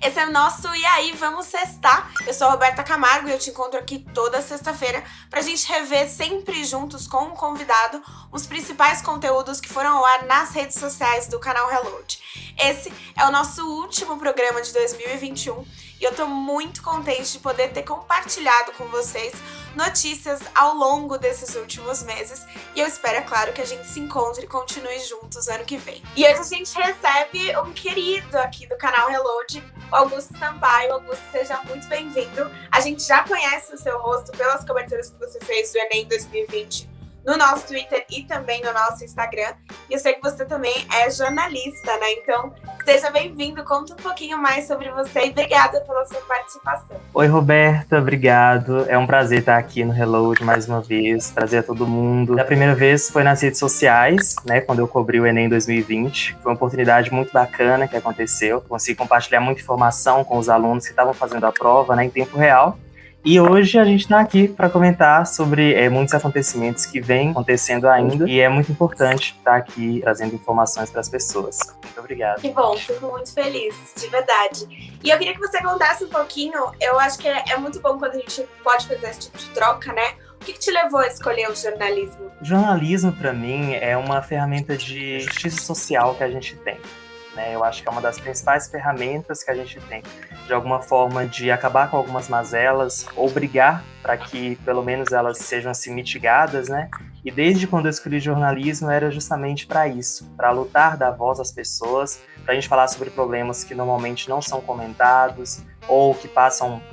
Esse é o nosso E aí, vamos sextar? Eu sou a Roberta Camargo e eu te encontro aqui toda sexta-feira pra gente rever sempre juntos com um convidado os principais conteúdos que foram ao ar nas redes sociais do canal Reload. Esse é o nosso último programa de 2021 e eu tô muito contente de poder ter compartilhado com vocês notícias ao longo desses últimos meses e eu espero, é claro, que a gente se encontre e continue juntos ano que vem. E hoje a gente recebe um querido aqui do canal Reload, o Augusto Sampaio. Augusto, seja muito bem-vindo. A gente já conhece o seu rosto pelas coberturas que você fez do Enem 2020 no nosso Twitter e também no nosso Instagram. E eu sei que você também é jornalista, né? Então, seja bem-vindo, conta um pouquinho mais sobre você e obrigada pela sua participação. Oi, Roberta, obrigado. É um prazer estar aqui no Reload mais uma vez, prazer a todo mundo. A primeira vez foi nas redes sociais, né, quando eu cobri o Enem 2020. Foi uma oportunidade muito bacana que aconteceu. Consegui compartilhar muita informação com os alunos que estavam fazendo a prova, né, em tempo real. E hoje a gente está aqui para comentar sobre muitos acontecimentos que vêm acontecendo ainda e é muito importante estar aqui trazendo informações para as pessoas. Muito obrigado. Que bom, fico muito feliz, de verdade. E eu queria que você contasse um pouquinho, eu acho que é muito bom quando a gente pode fazer esse tipo de troca, né? O que te levou a escolher o jornalismo? O jornalismo, para mim, é uma ferramenta de justiça social que a gente tem. Eu acho que é uma das principais ferramentas que a gente tem, de alguma forma, de acabar com algumas mazelas ou brigar para que, pelo menos, elas sejam assim, mitigadas, né? E desde quando eu escolhi jornalismo era justamente para isso, para lutar, dar voz às pessoas, para a gente falar sobre problemas que normalmente não são comentados ou que passam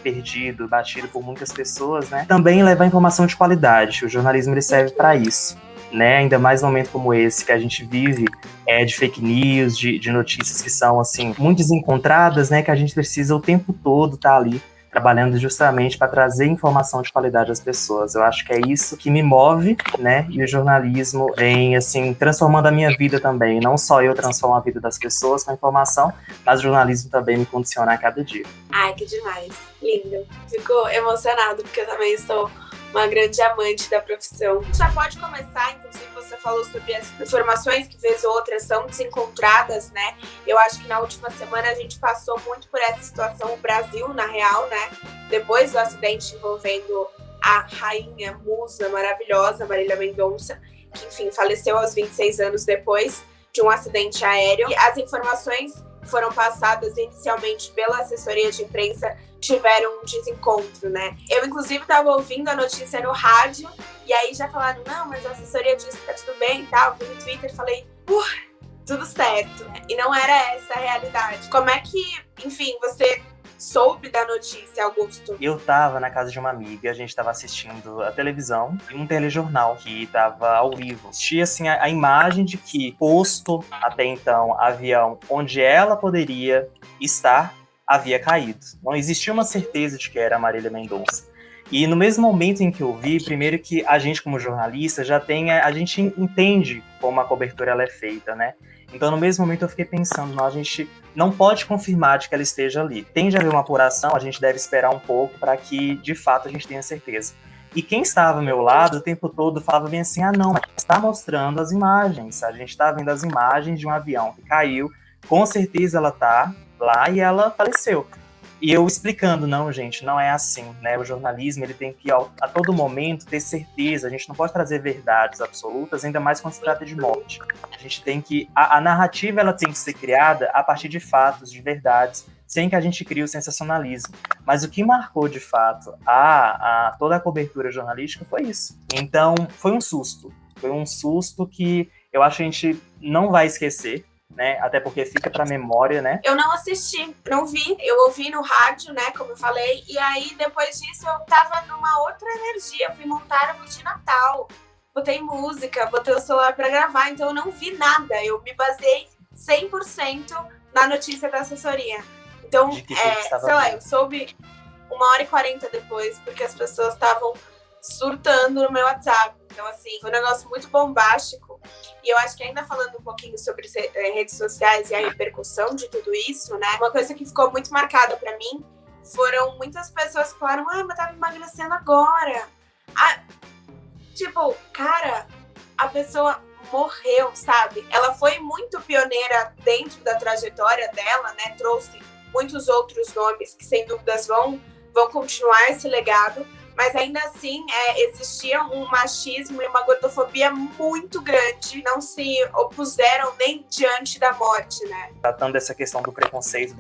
perdido, batido por muitas pessoas, né? Também levar informação de qualidade. O jornalismo ele serve para isso. Ainda mais num momento como esse que a gente vive, de fake news, de notícias que são assim muito desencontradas, né, que a gente precisa o tempo todo estar ali trabalhando justamente para trazer informação de qualidade às pessoas. Eu acho que é isso que me move, né, e o jornalismo vem assim transformando a minha vida também. Não só eu transformo a vida das pessoas com a informação, mas o jornalismo também me condiciona a cada dia. Ai, que demais, lindo. Fico emocionado porque eu também sou uma grande amante da profissão. Já pode começar, inclusive você falou sobre as informações que vez ou outras são desencontradas, né? Eu acho que na última semana a gente passou muito por essa situação, o Brasil, na real, né? Depois do acidente envolvendo a rainha, musa maravilhosa, Marília Mendonça, que, enfim, faleceu aos 26 anos depois de um acidente aéreo. E as informações foram passadas inicialmente pela assessoria de imprensa tiveram um desencontro, né? Eu, inclusive, estava ouvindo a notícia no rádio e aí já falaram, não, mas a assessoria disse que tá tudo bem e tal. Vi no Twitter, falei, tudo certo. E não era essa a realidade. Como é que, enfim, você soube da notícia, Augusto? Eu tava na casa de uma amiga, a gente tava assistindo a televisão e um telejornal que tava ao vivo. Assistia assim a imagem de que posto até então avião onde ela poderia estar havia caído. Não existia uma certeza de que era a Marília Mendonça. E no mesmo momento em que eu vi, primeiro que a gente como jornalista a gente entende como a cobertura ela é feita, né? Então no mesmo momento eu fiquei pensando, não, a gente não pode confirmar de que ela esteja ali. Tem de haver uma apuração, a gente deve esperar um pouco para que de fato a gente tenha certeza. E quem estava ao meu lado o tempo todo falava bem assim, não, mas está mostrando as imagens, a gente está vendo as imagens de um avião que caiu, com certeza ela está lá e ela faleceu. E eu explicando, não, gente, não é assim, né? O jornalismo, ele tem que, a todo momento, ter certeza. A gente não pode trazer verdades absolutas, ainda mais quando se trata de morte. A gente tem que... A narrativa, ela tem que ser criada a partir de fatos, de verdades, sem que a gente crie o sensacionalismo. Mas o que marcou, de fato, toda a cobertura jornalística foi isso. Então, foi um susto. Foi um susto que eu acho que a gente não vai esquecer, né? Até porque fica pra memória, né? Eu não assisti, não vi. Eu ouvi no rádio, né? Como eu falei. E aí, depois disso, eu tava numa outra energia. Eu fui montar a árvore de Natal. Botei música, botei o celular pra gravar. Então, eu não vi nada. Eu me baseei 100% na notícia da assessoria. Então, sei lá, eu soube 1h40 depois, porque as pessoas estavam surtando no meu WhatsApp. Então, assim, foi um negócio muito bombástico. E eu acho que ainda falando um pouquinho sobre redes sociais e a repercussão de tudo isso, né? Uma coisa que ficou muito marcada pra mim foram muitas pessoas que falaram, mas tava emagrecendo agora. Tipo, cara, a pessoa morreu, sabe? Ela foi muito pioneira dentro da trajetória dela, né? Trouxe muitos outros nomes que, sem dúvidas, vão continuar esse legado, mas ainda assim existia um machismo e uma gordofobia muito grande, não se opuseram nem diante da morte, né? Tratando dessa questão do preconceito,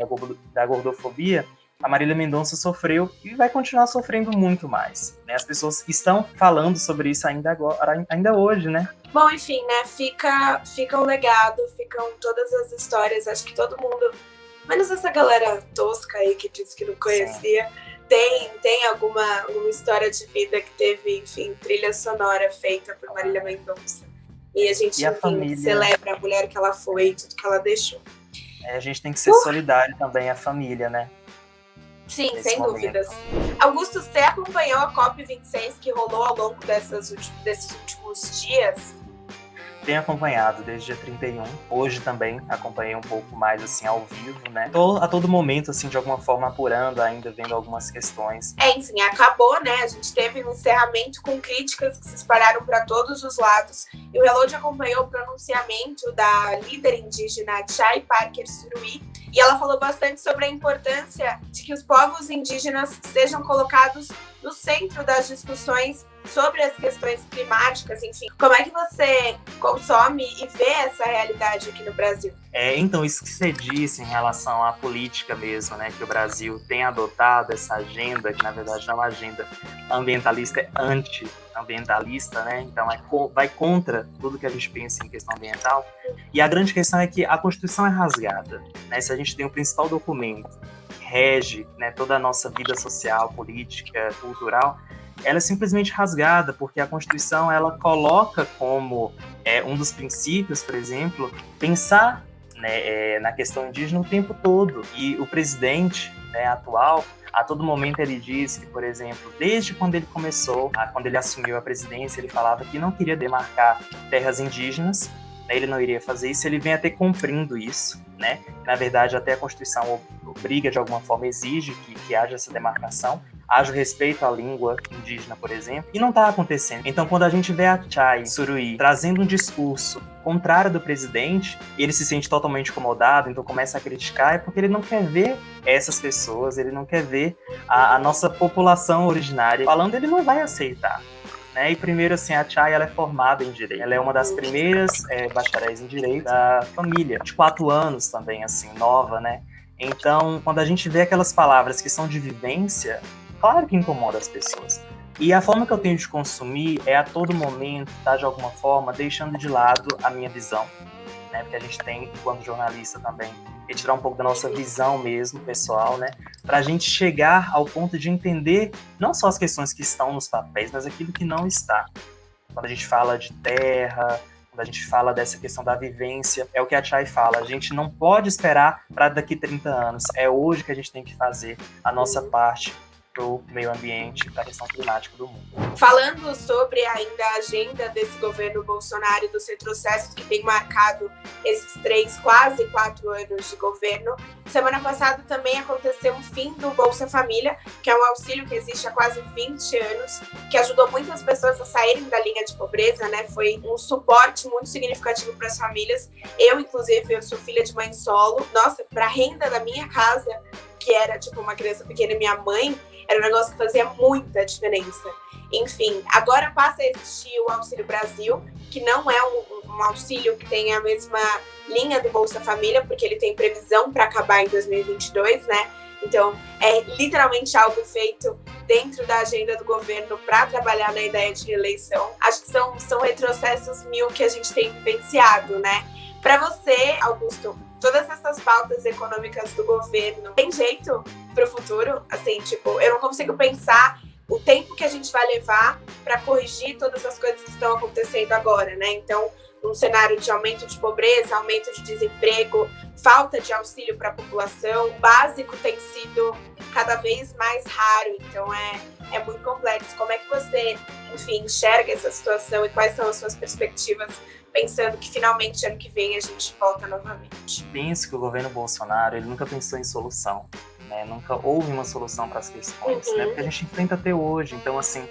da gordofobia, a Marília Mendonça sofreu e vai continuar sofrendo muito mais, né? As pessoas estão falando sobre isso ainda hoje, né? Bom, enfim, né? Fica um legado, ficam todas as histórias. Acho que todo mundo, menos essa galera tosca aí que disse que não conhecia, tem alguma história de vida que teve, enfim, trilha sonora feita por Marília Mendonça. E a gente, enfim, celebra a mulher que ela foi e tudo que ela deixou. A gente tem que ser solidário também à família, né? Sim, sem dúvidas. Augusto, você acompanhou a COP26 que rolou ao longo desses últimos dias? Tenho acompanhado desde dia 31. Hoje também acompanhei um pouco mais, assim, ao vivo, né? Tô a todo momento, assim, de alguma forma apurando ainda, vendo algumas questões. Enfim, acabou, né? A gente teve um encerramento com críticas que se espalharam para todos os lados. E o Reload acompanhou o pronunciamento da líder indígena Chay Parker Suruí. E ela falou bastante sobre a importância de que os povos indígenas sejam colocados no centro das discussões sobre as questões climáticas, enfim. Como é que você consome e vê essa realidade aqui no Brasil? Então, isso que você disse em relação à política mesmo, né? Que o Brasil tem adotado essa agenda, que na verdade não é uma agenda ambientalista, é anti-ambientalista, né? Então, vai contra tudo que a gente pensa em questão ambiental. E a grande questão é que a Constituição é rasgada, né? Se a gente tem o principal documento que rege, né, toda a nossa vida social, política, cultural, ela é simplesmente rasgada, porque a Constituição ela coloca como um dos princípios, por exemplo, pensar, né, na questão indígena o tempo todo. E o presidente, né, atual, a todo momento ele diz que, por exemplo, desde quando ele começou, quando ele assumiu a presidência, ele falava que não queria demarcar terras indígenas, né, ele não iria fazer isso, ele vem até cumprindo isso, né? Na verdade, até a Constituição obriga, de alguma forma, exige que haja essa demarcação, haja o respeito à língua indígena, por exemplo, e não está acontecendo. Então, quando a gente vê a Chay Suruí trazendo um discurso contrário do presidente, ele se sente totalmente incomodado, então começa a criticar, é porque ele não quer ver essas pessoas, ele não quer ver a nossa população originária falando, ele não vai aceitar. Né? E primeiro, assim, a Chay ela é formada em Direito. Ela é uma das primeiras bacharéis em Direito da família, de 4 anos também, assim, nova, né? Então, quando a gente vê aquelas palavras que são de vivência, claro que incomoda as pessoas. E a forma que eu tenho de consumir é a todo momento, tá, de alguma forma, deixando de lado a minha visão, né? Porque a gente tem, enquanto jornalista também, retirar um pouco da nossa visão mesmo, pessoal, né? Pra gente chegar ao ponto de entender não só as questões que estão nos papéis, mas aquilo que não está. Quando a gente fala de terra, quando a gente fala dessa questão da vivência, é o que a Chay fala, a gente não pode esperar para daqui 30 anos, é hoje que a gente tem que fazer a nossa parte para o meio ambiente, para a questão climática do mundo. Falando sobre ainda a agenda desse governo Bolsonaro e dos retrocessos que tem marcado esses quase 4 anos de governo, semana passada também aconteceu o fim do Bolsa Família, que é um auxílio que existe há quase 20 anos, que ajudou muitas pessoas a saírem da linha de pobreza, né? Foi um suporte muito significativo para as famílias. Inclusive, eu sou filha de mãe solo. Nossa, para a renda da minha casa, que era tipo uma criança pequena e minha mãe, era um negócio que fazia muita diferença. Enfim, agora passa a existir o Auxílio Brasil, que não é um auxílio que tem a mesma linha do Bolsa Família, porque ele tem previsão para acabar em 2022, né? Então, é literalmente algo feito dentro da agenda do governo para trabalhar na ideia de reeleição. Acho que são retrocessos mil que a gente tem vivenciado, né? Para você, Augusto, todas essas pautas econômicas do governo tem jeito para o futuro? Assim, tipo, eu não consigo pensar o tempo que a gente vai levar para corrigir todas as coisas que estão acontecendo agora, né? Então, num cenário de aumento de pobreza, aumento de desemprego, falta de auxílio para a população, o básico tem sido cada vez mais raro, então é muito complexo. Como é que você, enfim, enxerga essa situação e quais são as suas perspectivas, pensando que finalmente ano que vem a gente volta novamente? Penso que o governo Bolsonaro ele nunca pensou em solução. né? Nunca houve uma solução para as questões, né? Porque a gente enfrenta até hoje. Então, assim,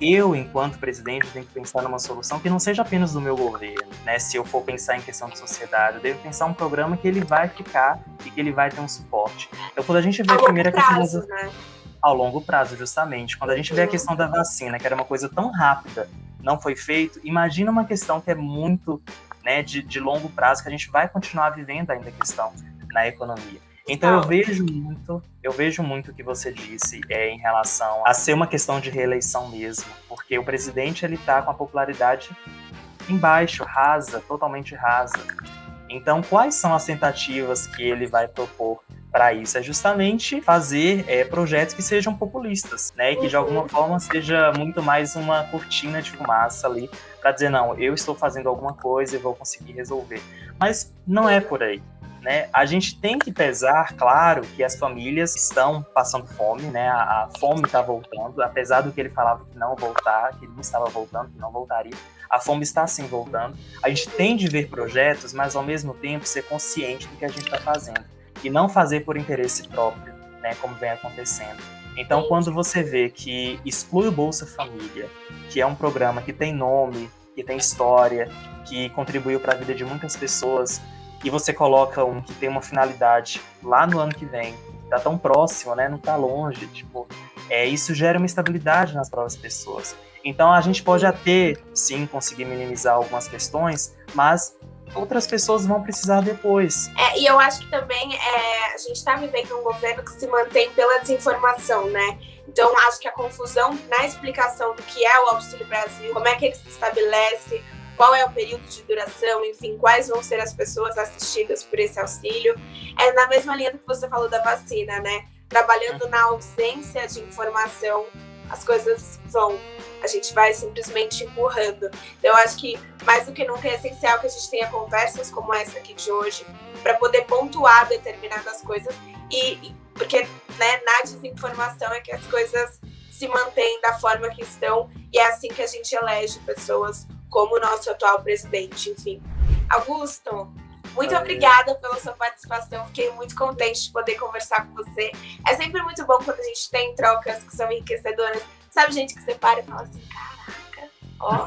eu, enquanto presidente, tenho que pensar numa solução que não seja apenas do meu governo, né? Se eu for pensar em questão de sociedade, eu devo pensar um programa que ele vai ficar e que ele vai ter um suporte. Então, quando a gente vê a primeira questão... né? Ao longo prazo, justamente. Quando a gente vê a questão da vacina, que era uma coisa tão rápida, não foi feito, imagina uma questão que é muito, né, de longo prazo, que a gente vai continuar vivendo ainda a questão na economia. Então eu vejo muito o que você disse em relação a ser uma questão de reeleição mesmo, porque o presidente ele tá com a popularidade embaixo, rasa, totalmente rasa. Então quais são as tentativas que ele vai propor para isso? É justamente fazer projetos que sejam populistas, né? E que de alguma forma seja muito mais uma cortina de fumaça ali para dizer, não, eu estou fazendo alguma coisa e vou conseguir resolver. Mas não é por aí, né? A gente tem que pesar, claro, que as famílias estão passando fome, né? A fome está voltando, apesar do que ele falava que não voltar, que não estava voltando, que não voltaria. A fome está sim voltando. A gente tem de ver projetos, mas ao mesmo tempo ser consciente do que a gente está fazendo. E não fazer por interesse próprio, né, como vem acontecendo. Então, quando você vê que exclui o Bolsa Família, que é um programa que tem nome, que tem história, que contribuiu para a vida de muitas pessoas, e você coloca um que tem uma finalidade lá no ano que vem, está tão próximo, né, não está longe, tipo, isso gera uma estabilidade nas próprias pessoas. Então, a gente pode até, sim, conseguir minimizar algumas questões, mas outras pessoas vão precisar depois. E eu acho que também a gente está vivendo um governo que se mantém pela desinformação, né? Então, acho que a confusão na explicação do que é o Auxílio Brasil, como é que ele se estabelece, qual é o período de duração, enfim, quais vão ser as pessoas assistidas por esse auxílio, é na mesma linha do que você falou da vacina, né? Trabalhando na ausência de informação, as coisas a gente vai simplesmente empurrando. Então, eu acho que, mais do que nunca, é essencial que a gente tenha conversas como essa aqui de hoje, para poder pontuar determinadas coisas, porque, né, na desinformação é que as coisas se mantêm da forma que estão, e é assim que a gente elege pessoas como o nosso atual presidente, enfim. Augusto, muito obrigada pela sua participação, fiquei muito contente de poder conversar com você. É sempre muito bom quando a gente tem trocas que são enriquecedoras. Sabe, gente que você para e fala assim, caraca, ó.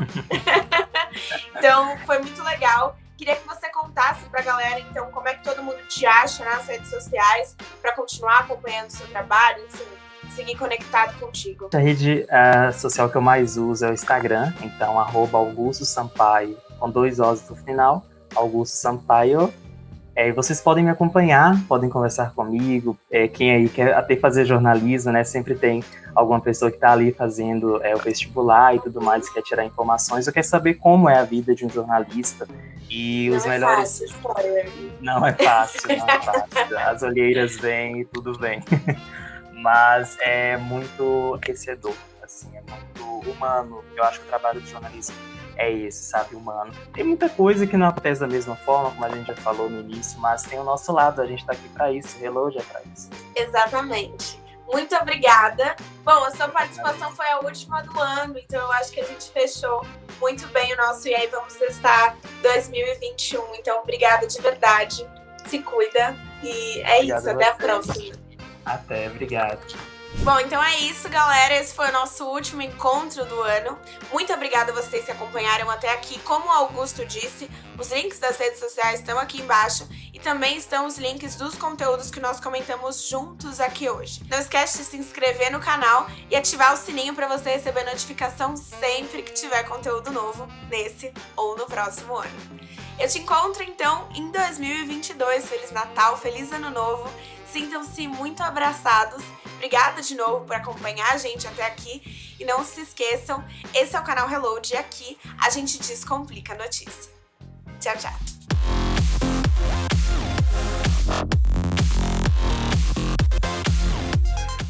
Então, foi muito legal. Queria que você contasse pra galera, então, como é que todo mundo te acha nas redes sociais, para continuar acompanhando o seu trabalho, enfim, seguir conectado contigo. A rede social que eu mais uso é o Instagram, então, @Augusto Sampaio, com 2 Os no final, Augusto Sampaio. E vocês podem me acompanhar, podem conversar comigo. Quem aí quer até fazer jornalismo, né? Sempre tem alguma pessoa que está ali fazendo o vestibular e tudo mais, quer tirar informações, ou quer saber como é a vida de um jornalista. E não os é melhores. Fácil, spoiler. Não é fácil, não é fácil. As olheiras vêm e tudo vem. Mas é muito aquecedor, assim, é muito humano. Eu acho que o trabalho de jornalismo é esse, sabe, humano. Tem muita coisa que não acontece da mesma forma, como a gente já falou no início, mas tem o nosso lado, a gente tá aqui pra isso, o Reload é pra isso. Exatamente. Muito obrigada. Bom, a sua participação foi a última do ano, então eu acho que a gente fechou muito bem o nosso E aí Vamos Testar 2021. Então, obrigada de verdade. Se cuida e Obrigado isso, até a próxima. Até, obrigado. Bom, então é isso, galera. Esse foi o nosso último encontro do ano. Muito obrigada a vocês que acompanharam até aqui. Como o Augusto disse, os links das redes sociais estão aqui embaixo e também estão os links dos conteúdos que nós comentamos juntos aqui hoje. Não esquece de se inscrever no canal e ativar o sininho para você receber notificação sempre que tiver conteúdo novo nesse ou no próximo ano. Eu te encontro então em 2022. Feliz Natal, feliz Ano Novo. Sintam-se muito abraçados. Obrigada de novo por acompanhar a gente até aqui. E não se esqueçam, esse é o canal Reload e aqui a gente descomplica a notícia. Tchau, tchau.